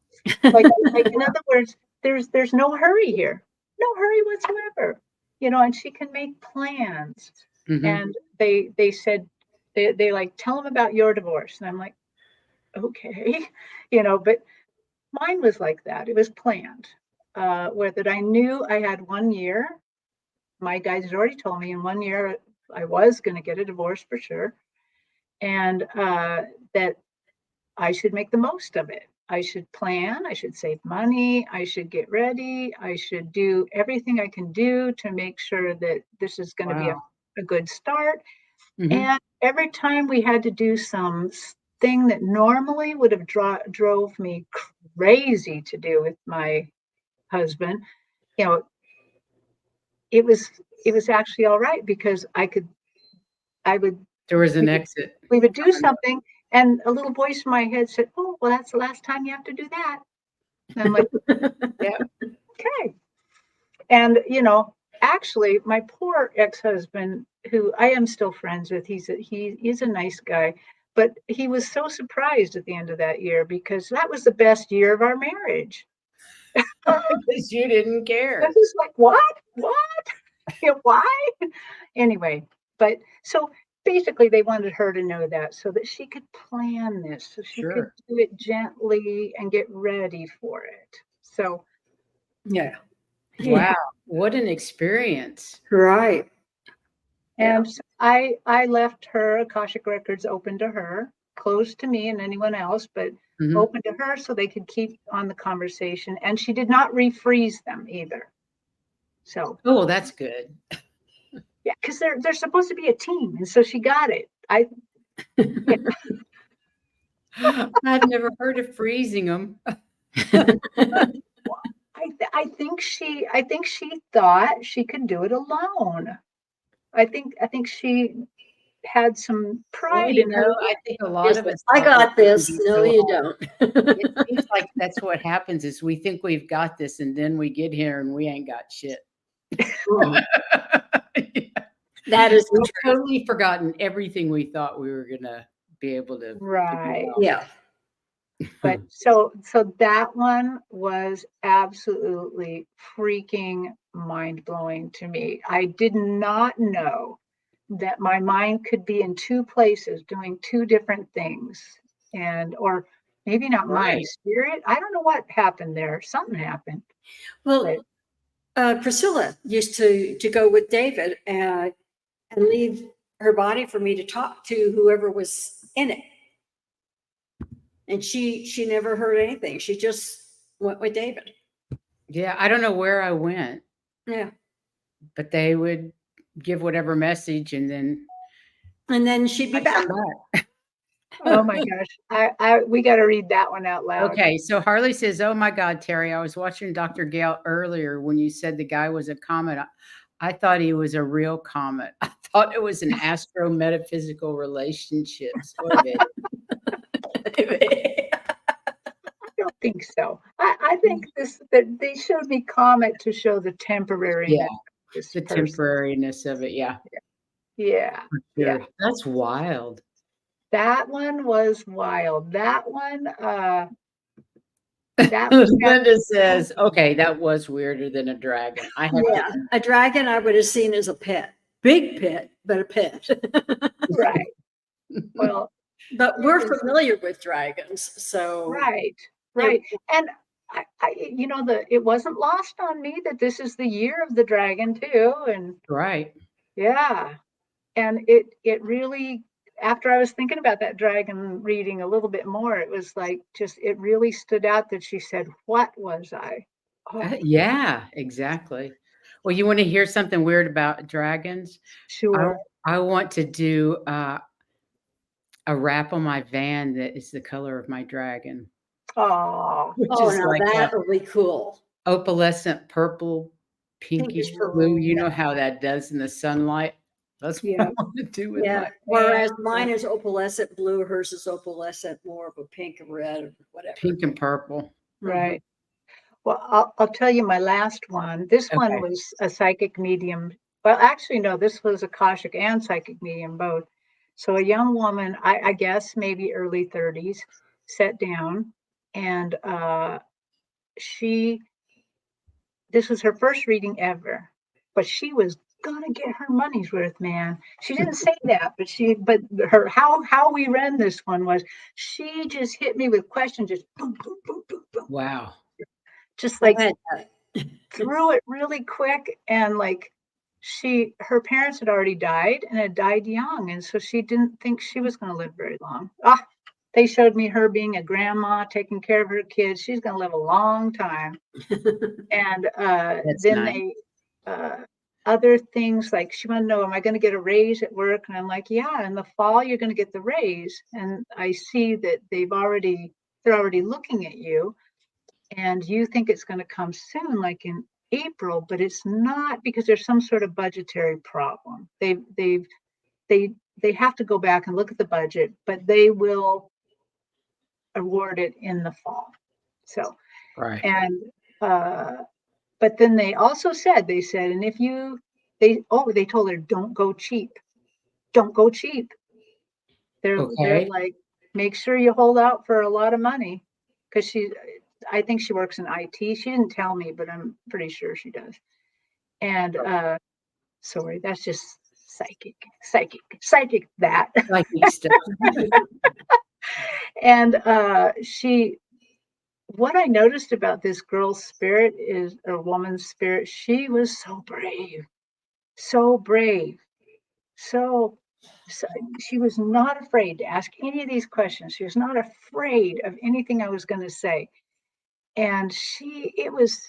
Like in other words, there's no hurry here, no hurry whatsoever, and she can make plans. Mm-hmm. And they said, they like, tell them about your divorce. And I'm like, okay, but mine was like that. It was planned, where that I knew I had 1 year. My guys had already told me in 1 year I was going to get a divorce for sure. And that I should make the most of it. I should plan, I should save money, I should get ready, I should do everything I can do to make sure that this is going to be a good start. Mm-hmm. And every time we had to do some thing that normally would have drove me crazy to do with my husband, it was actually all right because there was an exit. We would do something, and a little voice in my head said, oh, well, that's the last time you have to do that. And I'm like, yeah, okay. And, actually, my poor ex-husband, who I am still friends with, he's a nice guy, but he was so surprised at the end of that year because that was the best year of our marriage. Because you didn't care. I was like, what? Why? Anyway, but so basically they wanted her to know that so that she could plan this, so she could do it gently and get ready for it. So, yeah. Wow. What an experience. Right. And so I left her Akashic records open to her, closed to me and anyone else, but open to her so they could keep on the conversation. And she did not refreeze them either. So. Oh, that's good. Yeah, because they're supposed to be a team, and so she got it. I've never heard of freezing them. I think she thought she could do it alone. I think she had some pride in her. I think a lot of us. I got this. No, you don't. It seems like that's what happens is we think we've got this, and then we get here and we ain't got shit. That is we've totally forgotten everything we thought we were gonna be able to. Right. Yeah. But so that one was absolutely freaking mind-blowing to me. I did not know that my mind could be in two places doing two different things, or maybe not my spirit. I don't know what happened there. Something happened. Well, Priscilla used to go with David and leave her body for me to talk to whoever was in it. And she never heard anything. She just went with David. Yeah, I don't know where I went. Yeah. But they would give whatever message and then she'd be back. Oh my gosh. We got to read that one out loud. Okay, so Harley says, "Oh my God, Terry, I was watching Dr. Gale earlier when you said the guy was a comet. I thought he was a real comet. I thought it was an astro-metaphysical relationship sort of it." I don't think so. I think that they showed me comet to show the temporariness Yeah, of this the person. temporariness of it. Yeah, Yeah. for Yeah. sure. That's wild. That one was wild. That one, that was Linda says, "Okay, that was weirder than a dragon. I had Yeah, a dragon I would have seen as a pet. Big pet, but a pet. right. Well, But it we're is familiar with dragons, so right, it, right. And it wasn't lost on me that this is the year of the dragon too. And right." yeah, and it really, after I was thinking about that dragon reading a little bit more, it was like just it really stood out that she said, "What was I?" Oh, Yeah, exactly. Well, you want to hear something weird about dragons? I sure. I want to do a wrap on my van that is the color of my dragon, Oh, which oh, is now like a that will be cool. opalescent purple, Pinkish pinkish blue. purple. You know how that does in the sunlight? That's what yeah, I want to do with Yeah. my van. Whereas mine is opalescent blue, hers is opalescent, more of a pink and red or whatever. Pink and purple. Mhm. right. Well, I'll tell you my last one. This one Okay. was a psychic medium. Well, actually, no, this was Akashic and psychic medium both. So a young woman, I guess maybe early 30s, sat down and she, this was her first reading ever, but she was gonna get her money's worth, man. She didn't say that, but her how we ran this one was she just hit me with questions, just boom, boom, boom, boom, boom, Wow. just I've like had that. through it really quick. And like her parents had already died and had died young, and so she didn't think she was going to live very long. They showed me her being a grandma taking care of her kids. She's going to live a long time. And That's then nice. they other things, like she wanted to know, am I going to get a raise at work? And I'm like, yeah, in the fall you're going to get the raise. And I see that they're already looking at you, and you think it's going to come soon, like in April, but it's not, because there's some sort of budgetary problem. They they have to go back and look at the budget, but they will award it in the fall. So, Right. and but then they said, and if you they told her, don't go cheap, don't go cheap. They're Okay. like, make sure you hold out for a lot of money, because I think she works in IT. She didn't tell me, but I'm pretty sure she does. And sorry, that's just psychic that. Psychic stuff. And what I noticed about this girl's spirit, is a woman's spirit, she was so brave, so brave, so, so she was not afraid to ask any of these questions. She was not afraid of anything I was going to say. And it was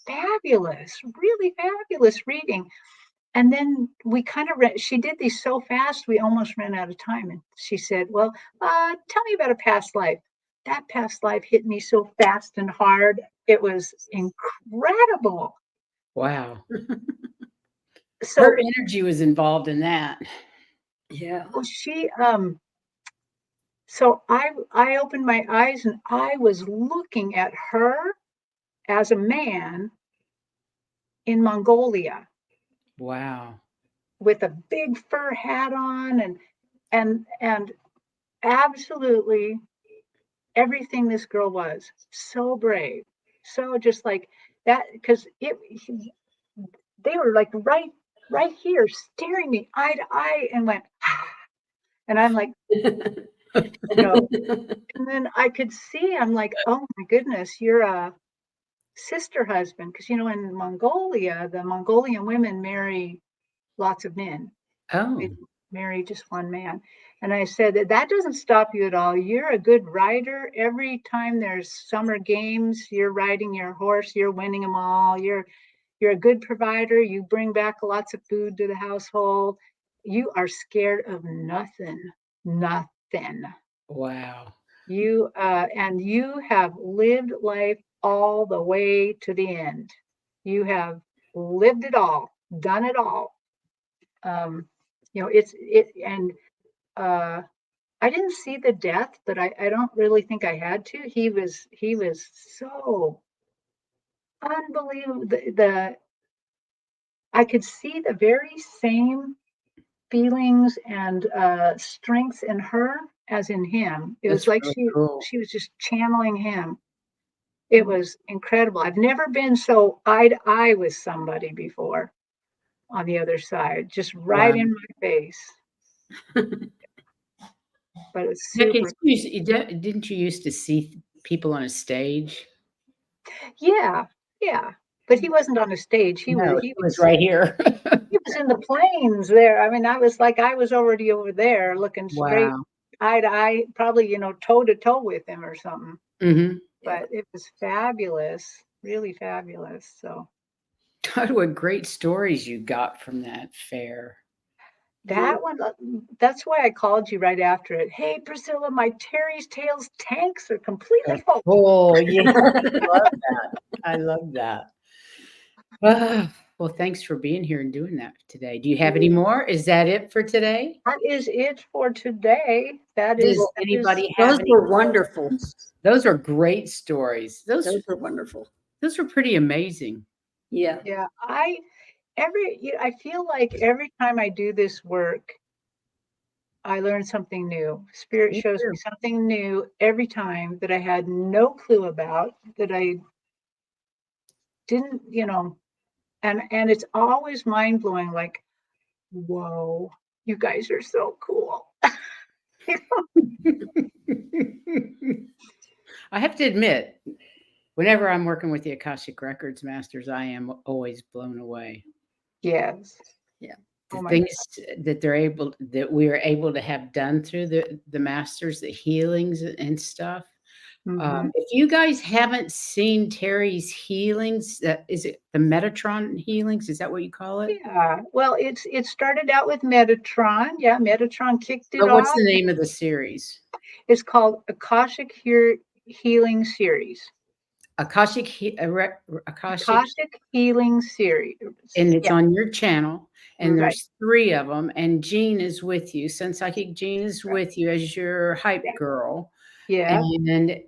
fabulous, really fabulous reading. And then we kind of she did these so fast, we almost ran out of time. And she said, well, tell me about a past life. That past life hit me so fast and hard. It was incredible. Wow. So Her energy was involved in that. Yeah. she, so I opened my eyes and I was looking at her as a man in Mongolia Wow. with a big fur hat on, and absolutely everything this girl was. So brave, so just like that, because they were like right here staring me eye to eye, and went and I'm like, no. And then I could see, I'm like, oh my goodness, you're a sister husband, because in Mongolia, the Mongolian women marry lots of men. They Oh, marry just one man. And I said, that doesn't stop you at all. You're a good rider. Every time there's summer games, you're riding your horse, you're winning them all. You're a good provider. You bring back lots of food to the household. You are scared of nothing. Nothing. Wow. And you have lived life all the way to the end. You have lived it all, done it all. And I didn't see the death, but I don't really think I had to. He was so unbelievable. I could see the very same feelings and strengths in her as in him. It was That's like really cool. she was just channeling him. It was incredible. I've never been so eye to eye with somebody before on the other side, just right Wow. in my face. But it's Becky, super. didn't you used to see people on a stage? Yeah, yeah. But he wasn't on a stage. No, it was right here. He was in the plains there. I mean, I was already over there looking straight Wow. eye to eye, probably, toe to toe with him or something. Mm-hmm. But it was fabulous, really fabulous. So What great stories you got from that fair. that one, that's why I called you right after it. Hey, Priscilla, my Terry's Tales tanks are completely full. Oh, yeah. I love that. I love that. Well, thanks for being here and doing that today. Do you have any more? Is that it for today? That is it for today. Does anybody have Those any were wonderful. questions? Those are great stories. Those were wonderful. Those are pretty amazing. Yeah. Yeah, I feel like every time I do this work, I learn something new. Spirit Me shows too. me something new every time that I had no clue about, that I didn't, and it's always mind blowing. Like, whoa, you guys are so cool. I have to admit, whenever I'm working with the Akashic Records Masters, I am always blown away. Yes. Yeah. The things that we are able to have done through the masters, the healings and stuff. Mm-hmm. If you guys haven't seen Terri's healings, is it the Metatron healings? Is that what you call it? Yeah. Well, it started out with Metatron. Yeah, Metatron kicked it But what's off. the name of the series? It's called Akashic Healing Series. Akashic Healing Series. and it's Yeah. on your channel, and Right. there's 3 of them, and Jean is with you. Psychic Jean is Right. with you as your hype Yeah. girl. Yeah. And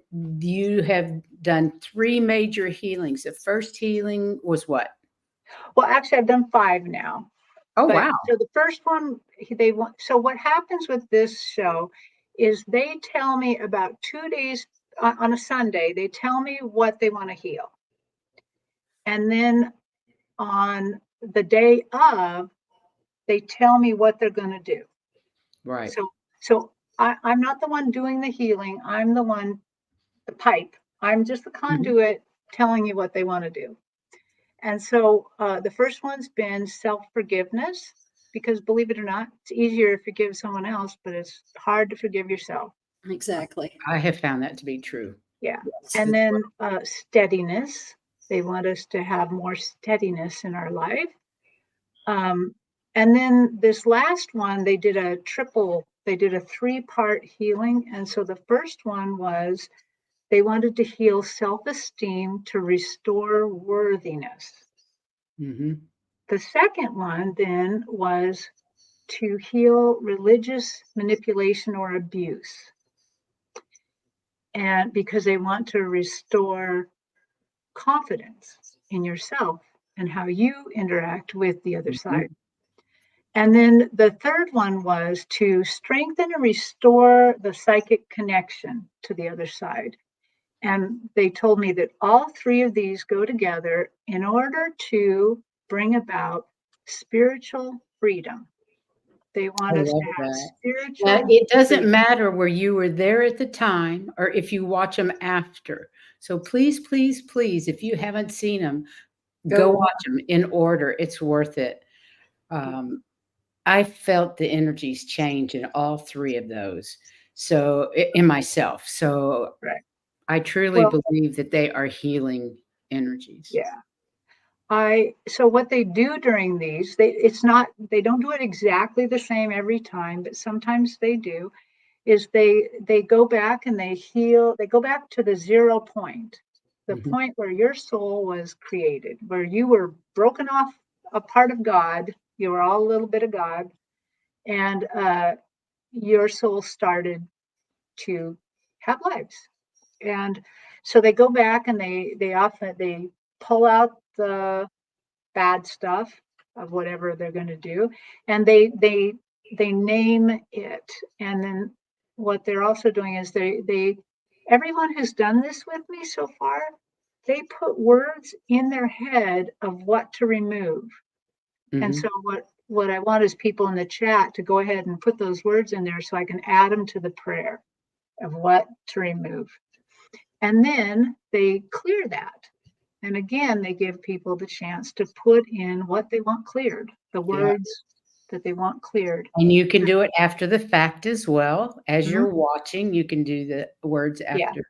you have done 3 major healings. The first healing was what? Well, actually, I've done 5 now. Oh, But wow. so the first one, they want. So what happens with this show is they tell me about 2 days on a Sunday. They tell me what they want to heal, and then on the day of, they tell me what they're going to do. Right. So I'm not the one doing the healing. I'm the one, the pipe. I'm just the conduit telling you what they want to do. And so the first one's been self-forgiveness, because believe it or not, it's easier to forgive someone else, but it's hard to forgive yourself. Exactly. I have found that to be true. Yeah. And then steadiness. They want us to have more steadiness in our life. And then this last one, they did a 3-part healing. And so the first one was they wanted to heal self-esteem to restore worthiness. Mm-hmm. The second one then was to heal religious manipulation or abuse. And because they want to restore confidence in yourself and how you interact with the other Mm-hmm. side. And then the third one was to strengthen and restore the psychic connection to the other side. And they told me that all 3 of these go together in order to bring about spiritual freedom. They want I us love to have that. spiritual Now, it doesn't freedom. matter where you were there at the time or if you watch them after. So please, please, please, if you haven't seen them, go watch them in order. It's worth it. I felt the energies change in all 3 of those. So in myself. So Right. I truly believe that they are healing energies. Yeah. So what they do during these, they don't do it exactly the same every time, but sometimes they do, is they go back and they heal. They go back to the 0 point, the point where your soul was created, where you were broken off a part of God. You were all a little bit of God, and your soul started to have lives. And so they go back and they pull out the bad stuff of whatever they're going to do, and they name it. And then what they're also doing is they everyone who's done this with me so far, they put words in their head of what to remove. And so what I want is people in the chat to go ahead and put those words in there so I can add them to the prayer of what to remove. And then they clear that. And again, they give people the chance to put in what they want cleared, the words that they want cleared. And you can do it after the fact as well. As you're watching, you can do the words after.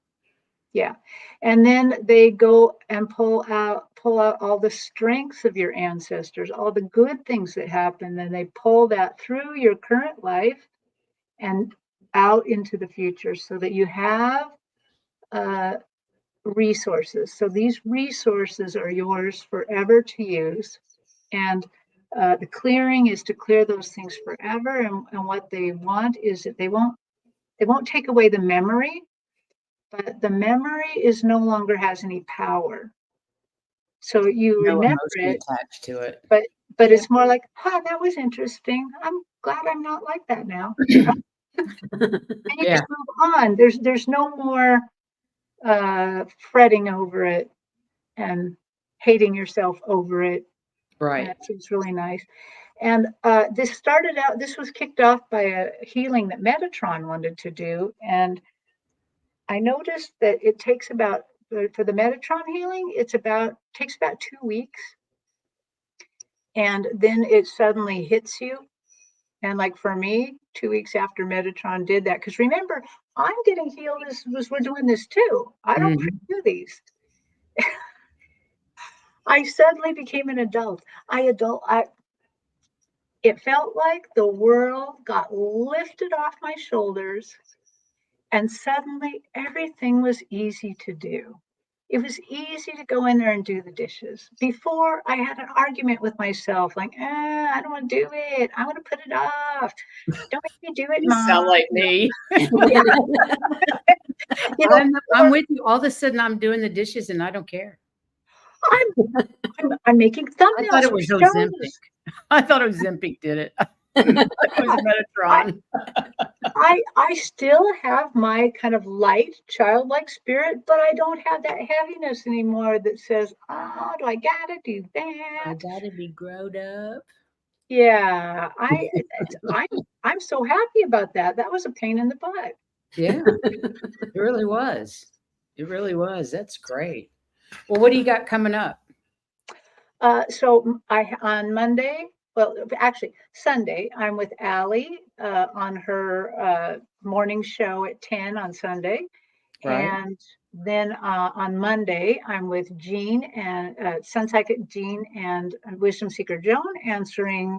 Yeah. And then they go and pull out all the strengths of your ancestors, all the good things that happen. Then they pull that through your current life and out into the future so that you have resources. So these resources are yours forever to use. And the clearing is to clear those things forever. And what they want is that they won't take away the memory, but the memory is no longer has any power. So you remember it attached to it. But it's more like, that was interesting. I'm glad I'm not like that now. And you just move on. There's no more fretting over it and hating yourself over it. Right. It's really nice. And this was kicked off by a healing that Metatron wanted to do. And I noticed that it takes about, for the Metatron healing, takes about 2 weeks. And then it suddenly hits you. And like for me, 2 weeks after Metatron did that, because remember, I'm getting healed as we're doing this too. I don't do these. I suddenly became an adult. It felt like the world got lifted off my shoulders, and suddenly everything was easy to do. It was easy to go in there and do the dishes. Before, I had an argument with myself, like, I don't want to do it. I want to put it off. Don't make me do it, Mom. You sound like me. I'm with you. All of a sudden, I'm doing the dishes and I don't care. I'm making thumbnails. I thought it was Ozempic. I thought Ozempic did it. It was Metatron. I still have my kind of light, childlike spirit, but I don't have that heaviness anymore that says, "Oh, do I gotta do that? I gotta be grown up." Yeah, I'm so happy about that. That was a pain in the butt. Yeah, it really was. It really was. That's great. Well, what do you got coming up? So on Monday, well, actually Sunday, I'm with Allie on her morning show at 10 on Sunday. Right. And then on Monday, I'm with Jean and Sun Psychic Jean and Wisdom Seeker Joan answering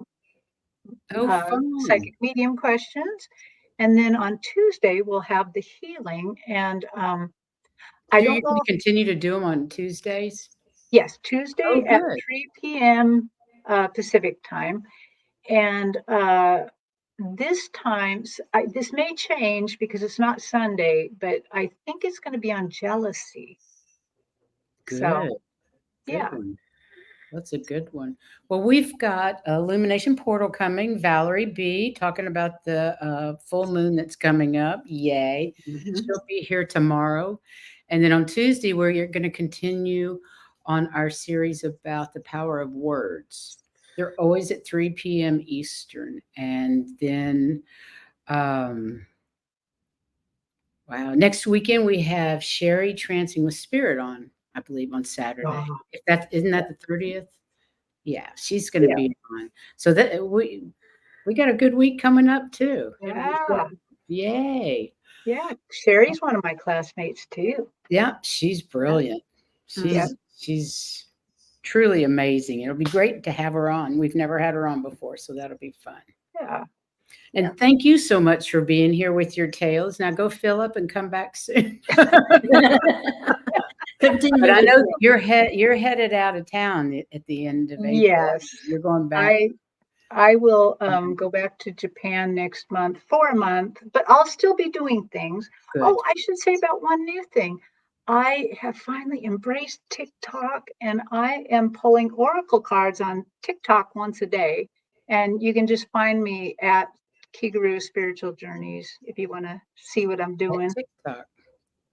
psychic medium questions. And then on Tuesday, we'll have the healing. And I don't know. Continue to do them on Tuesdays? Yes, Tuesday at 3 p.m. Pacific time. And this time, this may change because it's not Sunday, but I think it's going to be on jealousy. Good. So, yeah. That's a good one. Well, we've got Illumination Portal coming. Valerie B. talking about the full moon that's coming up. Yay. She'll be here tomorrow. And then on Tuesday, we're going to continue on our series about the power of words. They're always at 3 p.m. Eastern. And then, next weekend we have Sherry Trancing with Spirit on, I believe, on Saturday. Isn't that the 30th? Yeah, she's going to be on. So that we got a good week coming up too. Yeah. Yay. Yeah. Sherry's one of my classmates too. Yeah, she's brilliant. She's truly amazing. It'll be great to have her on. We've never had her on before, so that'll be fun. Yeah. And Yeah. thank you so much for being here with your tales. Now go fill up and come back soon. Continue. But I to know grow. you're headed out of town at the end of April. Yes. You're going back. I will go back to Japan next month for a month, but I'll still be doing things. Good. Oh, I should say about one new thing. I have finally embraced TikTok, and I am pulling oracle cards on TikTok once a day. And you can just find me at Kigaru Spiritual Journeys if you want to see what I'm doing. TikTok.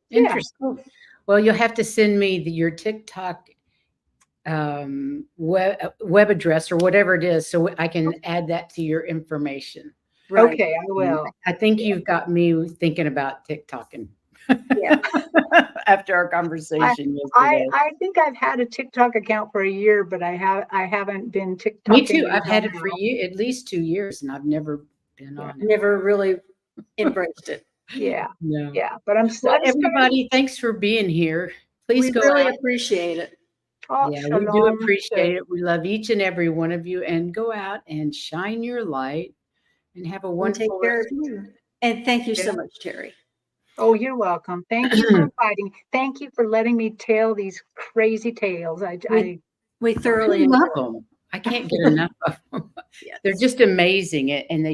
Yeah. Interesting. Well, you'll have to send me your TikTok web address or whatever it is, so I can add that to your information. Right. Okay, I will. I think you've got me thinking about TikToking. Yeah. After our conversation yesterday. I think I've had a TikTok account for a year, but I haven't been TikToking. Me too. I've had it now. for at least 2 years, and I've never been on it. Never really embraced it. Yeah, No. yeah, but I'm Well, everybody, thanks for being here. Please We go really out. appreciate it. Oh, Yeah, we do appreciate it. We love each and every one of you, and go out and shine your light and have a And wonderful take care of rest. you. And thank you so Yeah. much, Terri. Oh, you're welcome. Thank you for inviting. Thank you for letting me tell these crazy tales. We thoroughly I love enjoy them. I can't get enough of them. Yes. They're just amazing, and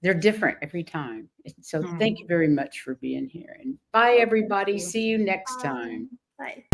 they're different every time. So thank you very much for being here. And bye, everybody. See you next time. Bye.